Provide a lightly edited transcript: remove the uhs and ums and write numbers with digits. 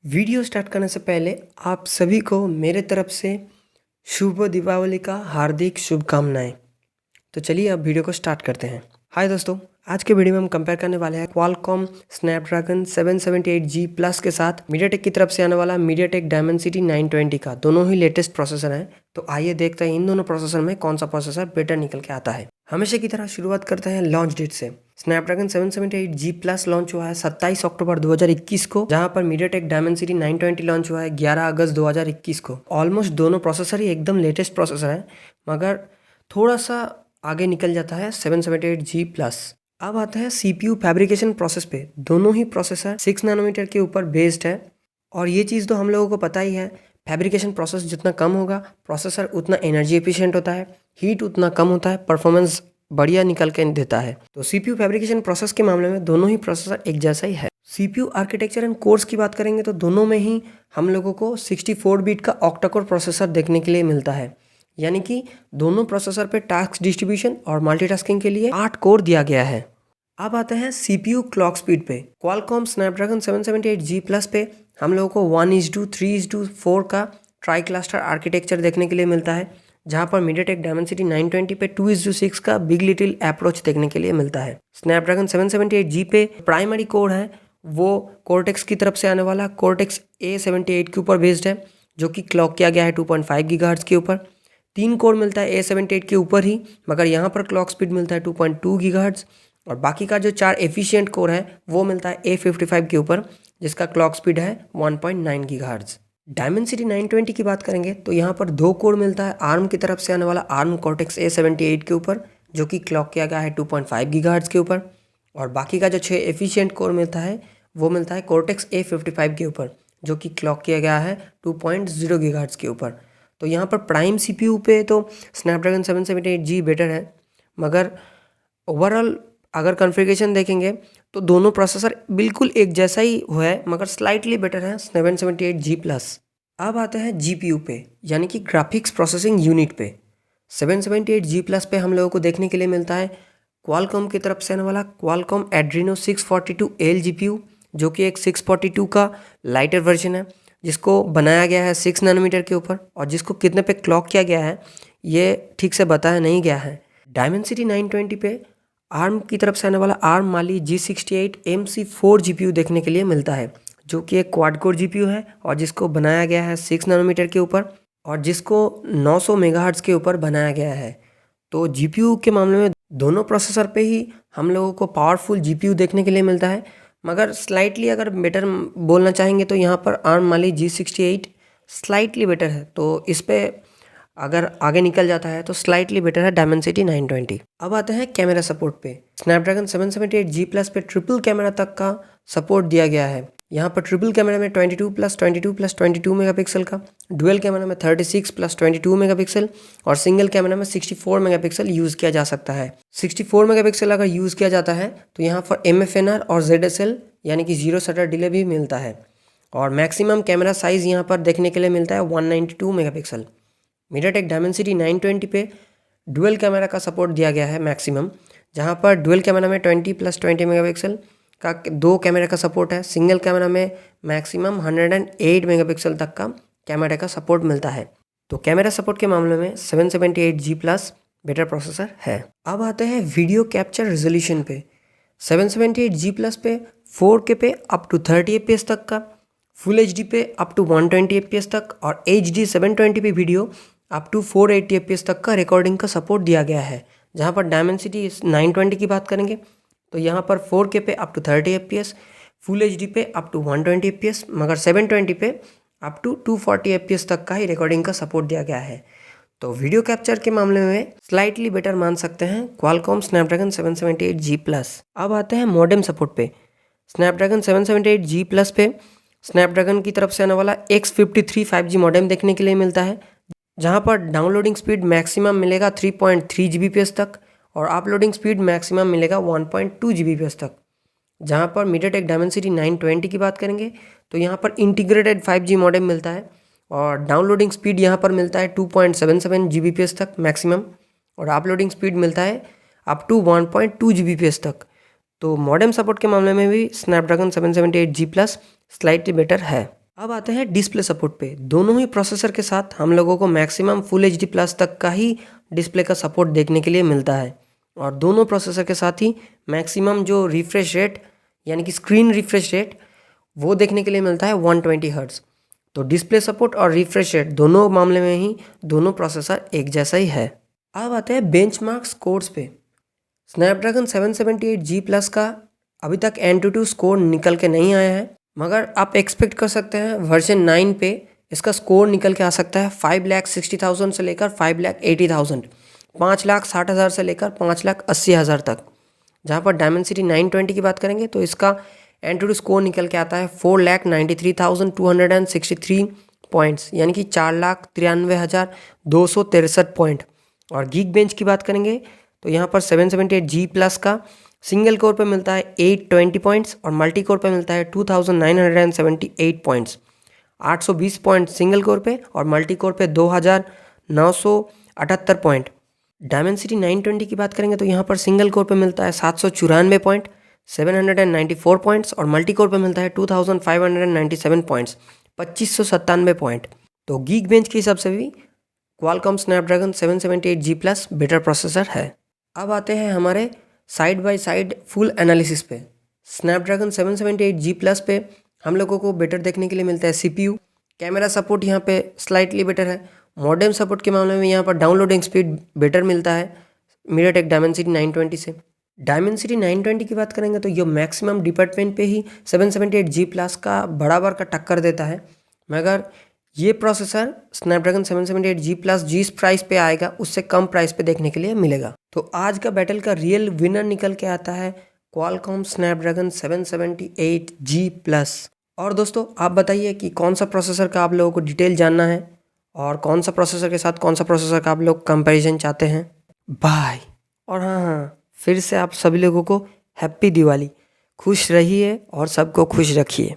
Video start करने से पहले आप सभी को मेरे तरफ से शुभ दीपावली का हार्दिक शुभकामनाएं। तो चलिए अब वीडियो को स्टार्ट करते हैं। हाय दोस्तों, आज के वीडियो में हम कंपेयर करने वाले हैं क्वालकॉम स्नैपड्रैगन 778G प्लस के साथ मीडियाटेक की तरफ से आने वाला मीडियाटेक डायमेंसिटी 920 का। दोनों ही लेटेस्ट प्रोसेसर हैं, तो आइए देखते हैं इन दोनों प्रोसेसर में कौन सा प्रोसेसर बेटर निकल के आता है। हमेशा की तरह शुरुआत करते हैं लॉन्च डेट से। स्नैपड्रैगन 778G प्लस लॉन्च हुआ है 27 अक्टूबर 2021 को, जहां पर मीडियाटेक डायमेंसिटी 920 लॉन्च हुआ है 11 अगस्त 2021 को। ऑलमोस्ट दोनों प्रोसेसर ही एकदम लेटेस्ट प्रोसेसर हैं, मगर थोड़ा सा आगे निकल जाता है 778G प्लस। अब आता है CPU फैब्रिकेशन प्रोसेस पे। दोनों ही प्रोसेसर 6 नैनोमीटर के ऊपर बेस्ड है, और ये चीज़ तो हम लोगों को पता ही है। फैब्रिकेशन प्रोसेस जितना कम होगा, प्रोसेसर उतना एनर्जी एफिशिएंट होता है, हीट उतना कम होता है, परफॉर्मेंस बढ़िया निकल के देता है। तो CPU फैब्रिकेशन प्रोसेस के मामले में दोनों ही प्रोसेसर एक जैसा ही है। CPU आर्किटेक्चर एंड कोर्स की बात करेंगे तो दोनों में ही हम लोगों को 64 बिट का ऑक्टा-कोर प्रोसेसर देखने के लिए मिलता है, यानी कि दोनों प्रोसेसर पे टास्क डिस्ट्रीब्यूशन और मल्टीटास्किंग के लिए 8 कोर दिया गया है। अब आते हैं CPU क्लॉक स्पीड पे। क्वालकॉम स्नैपड्रैगन 778G प्लस पे हम लोगों को 1:3:4 का ट्राई क्लस्टर आर्किटेक्चर देखने के लिए मिलता है, जहां पर मीडियाटेक डायमेंसिटी 920 पे 2:6 का बिग लिटिल अप्रोच देखने के लिए मिलता है। स्नैपड्रैगन 778G पे प्राइमरी कोर है वो कोर्टेक्स की तरफ से आने वाला कोर्टेक्स A78 के ऊपर बेस्ड है, जो कि क्लॉक किया गया है 2.5 गीगाहर्ट्ज के ऊपर। 3 कोर मिलता है A78 के ऊपर ही, मगर यहाँ पर क्लॉक स्पीड मिलता है 2.2 गीगाहर्ट्ज, और बाकी का जो 4 एफिशिएंट कोर है वो मिलता है A55 के ऊपर, जिसका क्लॉक स्पीड है 1.9 गीगाहर्ट्ज। डायमेंसिटी 920 की बात करेंगे तो यहाँ पर 2 कोर मिलता है आर्म की तरफ से आने वाला आर्म कॉर्टेक्स A78 के ऊपर, जो कि क्लॉक किया गया है 2.5 गीगाहर्ट्ज के ऊपर, और बाकी का जो 6 एफिशिएंट कोर मिलता है वो मिलता है कॉर्टेक्स A55 के ऊपर, जो कि क्लॉक किया गया है 2.0 गीगाहर्ट्ज के ऊपर। तो यहाँ पर प्राइम CPU पे तो स्नैपड्रैगन 778G बेटर है, मगर ओवरऑल अगर कॉन्फ़िगरेशन देखेंगे तो दोनों प्रोसेसर बिल्कुल एक जैसा ही हुआ है, मगर स्लाइटली बेटर है 778G प्लस। अब आते हैं GPU पे, यानी कि ग्राफिक्स प्रोसेसिंग यूनिट पे। 778G प्लस पे हम लोगों को देखने के लिए मिलता है क्वालकॉम की तरफ से आने वाला क्वालकॉम एड्रीनो 642L GPU, जो कि एक 642 का लाइटर वर्जन है, जिसको बनाया गया है 6 नैनोमीटर के ऊपर, और जिसको कितने पे क्लॉक किया गया है ये ठीक से बताया नहीं गया है। डायमेंसिटी 920 पे आर्म की तरफ से आने वाला आर्म माली G68 MC4 GPU देखने के लिए मिलता है, जो कि एक क्वाड कोर GPU है, और जिसको बनाया गया है 6 नैनोमीटर के ऊपर, और जिसको 900 मेगाहर्ट्ज के ऊपर बनाया गया है। तो GPU के मामले में दोनों प्रोसेसर पे ही हम लोगों को पावरफुल GPU देखने के लिए मिलता है, मगर स्लाइटली अगर बेटर बोलना चाहेंगे तो यहाँ पर आर्म माली G68 स्लाइटली बेटर है। तो इस पे अगर आगे निकल जाता है तो स्लाइटली बेटर है डायमेंसिटी 920। अब आते हैं कैमरा सपोर्ट पे। स्नैपड्रैगन 778G प्लस पे ट्रिपल कैमरा तक का सपोर्ट दिया गया है। यहाँ पर ट्रिपल कैमरा में 22+22+22 मेगापिक्सल का, डुअल कैमरा में 36+22 मेगापिक्सल, और सिंगल कैमरा में 64 मेगापिक्सल यूज़ किया जा सकता है। 64 मेगापिक्सल अगर यूज़ किया जाता है तो यहाँ पर MFNR और ZSL यानी कि जीरो शटर डिले भी मिलता है, और मैक्सिमम कैमरा साइज़ यहाँ पर देखने के लिए मिलता है 192 मेगापिक्सल। मीडियाटेक डायमेंसिटी 920 पे डुअल कैमरा का सपोर्ट दिया गया है मैक्सिमम, जहाँ पर डुअल कैमरा में 20+20 मेगापिक्सल का 2 कैमरा का सपोर्ट है। सिंगल कैमरा में मैक्सिमम 108 मेगापिक्सल तक का कैमरा का सपोर्ट मिलता है। तो कैमरा सपोर्ट के मामले में 778G प्लस बेटर प्रोसेसर है। अब आते हैं वीडियो कैप्चर रेजोल्यूशन पे। 778G प्लस पे 4K पे अप टू 30 FPS तक का, फुल HD पे अप टू 120 FPS तक, और HD 720 पे वीडियो अप टू 480 FPS तक का रिकॉर्डिंग का सपोर्ट दिया गया है। जहाँ पर डायमेंसिटी 920 की बात करेंगे तो यहाँ पर 4K पे up to 30 FPS, full HD पे अप टू 120 FPS, मगर 720 पे अप टू 240 FPS तक का ही रिकॉर्डिंग का सपोर्ट दिया गया है। तो वीडियो कैप्चर के मामले में स्लाइटली बेटर मान सकते हैं क्वालकॉम स्नैपड्रैगन 778G प्लस। अब आते हैं मॉडेम सपोर्ट पे। स्नैपड्रैगन 778G प्लस पे स्नैपड्रैगन की तरफ से आने वाला X53 5G मॉडेम देखने के लिए मिलता है, जहाँ पर डाउनलोडिंग स्पीड मैक्सिमम मिलेगा 3.3 Gbps तक, और अपलोडिंग स्पीड मैक्सिमम मिलेगा 1.2 Gbps तक। जहाँ पर मीडियाटेक डायमेंसिटी 920 की बात करेंगे तो यहाँ पर इंटीग्रेटेड 5G मॉडेम मिलता है, और डाउनलोडिंग स्पीड यहाँ पर मिलता है 2.77 Gbps तक मैक्सिमम, और अपलोडिंग स्पीड मिलता है अप टू 1.2 Gbps तक। तो मॉडेम सपोर्ट के मामले में भी Snapdragon 778G plus slightly better है। अब आते हैं डिस्प्ले सपोर्ट पे। दोनों ही प्रोसेसर के साथ हम लोगों को maximum full H D plus तक का ही डिस्प्ले का सपोर्ट देखने के लिए मिलता है, और दोनों प्रोसेसर के साथ ही मैक्सिमम जो रिफ्रेश रेट यानी कि स्क्रीन रिफ्रेश रेट वो देखने के लिए मिलता है 120 हर्ट्ज। तो डिस्प्ले सपोर्ट और रिफ्रेश रेट दोनों मामले में ही दोनों प्रोसेसर एक जैसा ही है। अब आते हैं बेंचमार्क स्कोर्स पे। स्नैपड्रैगन 778G प्लस का अभी तक Antutu स्कोर निकल के नहीं आया है, मगर आप एक्सपेक्ट कर सकते हैं वर्जन 9 पे इसका स्कोर निकल के आ सकता है 5,60,000 से लेकर 5,80,000, 5,60,000 से लेकर 5,80,000 तक। जहाँ पर Dimensity 920 की बात करेंगे तो इसका Antutu स्कोर निकल के आता है 4,93,263 पॉइंट्स, यानी कि 4,93,263 पॉइंट। और गीक बेंच की बात करेंगे तो यहाँ पर 778G प्लस का सिंगल कोर पे मिलता है 820 पॉइंट्स और मल्टी कोर पे मिलता है 2,978 पॉइंट्स। 820 पॉइंट सिंगल कोर पे और मल्टी कोर पे 2,978 पॉइंट। Dimensity 920 की बात करेंगे तो यहाँ पर सिंगल कोर पे मिलता है 794 पॉइंट, 794 पॉइंट्स और मल्टी कोर पे मिलता है 2,597 पॉइंट्स, 2,597 पॉइंट। तो गीक बेंच के हिसाब से भी Qualcomm Snapdragon 778G plus better processor है। अब आते हैं हमारे side by side full analysis पे। स्नैपड्रैगन 778G प्लस पे हम लोगों को बेटर देखने के लिए मिलता है CPU। कैमरा सपोर्ट यहाँ पे स्लाइटली बेटर है। मॉडेम सपोर्ट के मामले में यहाँ पर डाउनलोडिंग स्पीड बेटर मिलता है मीडियाटेक Dimensity 920 से। Dimensity 920 की बात करेंगे तो ये मैक्सिमम डिपार्टमेंट पे ही 778G प्लस का बराबर का टक्कर देता है, मगर ये प्रोसेसर स्नैपड्रैगन 778G प्लस जिस प्राइस पे आएगा उससे कम प्राइस पे देखने के लिए मिलेगा। तो आज का बैटल का रियल विनर निकल के आता है क्वालकॉम स्नैपड्रैगन 778G प्लस। और दोस्तों आप बताइए कि कौन सा प्रोसेसर का आप लोगों को डिटेल जानना है और कौन सा प्रोसेसर के साथ कौन सा प्रोसेसर का आप लोग कंपैरिजन चाहते हैं। बाय। और हाँ, फिर से आप सभी लोगों को हैप्पी दिवाली। खुश रहिए और सबको खुश रखिए।